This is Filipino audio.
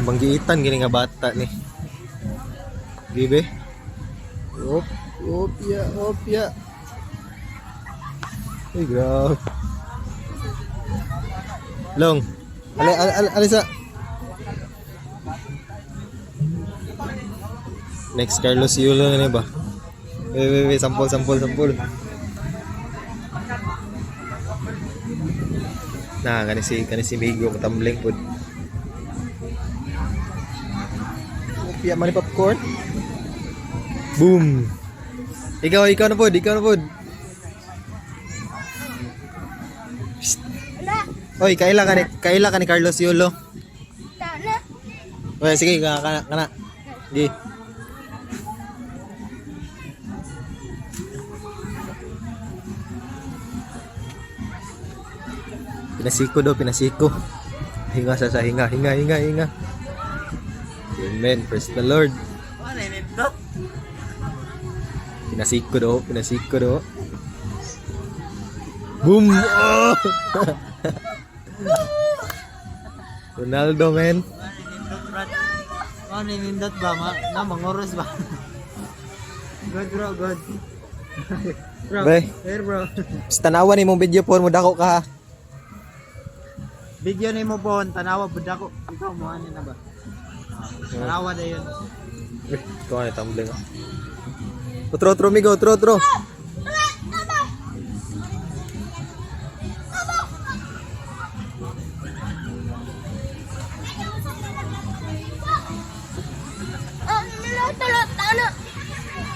Banggiitan gini nga bata ni. Gibe. Opya. Ay, grabe. Long. Alisa. Next Carlos Yulo na ba? Wait, sampol. Nah, kani si Migo tumbling pud. Opya man popcorn. Boom. Ikaw na pod. Oy, kaila ka ni Carlos Yulo. Oy, sige kana. Di. Pinasiko. Hinga sa hinga. Amen. Praise the Lord. Pinasiko do. Boom! Oh! Ronaldo, man. Ano nindot ba? Mangoros ba? Good bro. Bay. Here bro. Tanawan ni mong video po mo dako ka ha. Video ni mo po, tanawa budak ko. Ikaw mo ano na ba? Tanawa na yun. Ito nga tumbling. Utro, migo.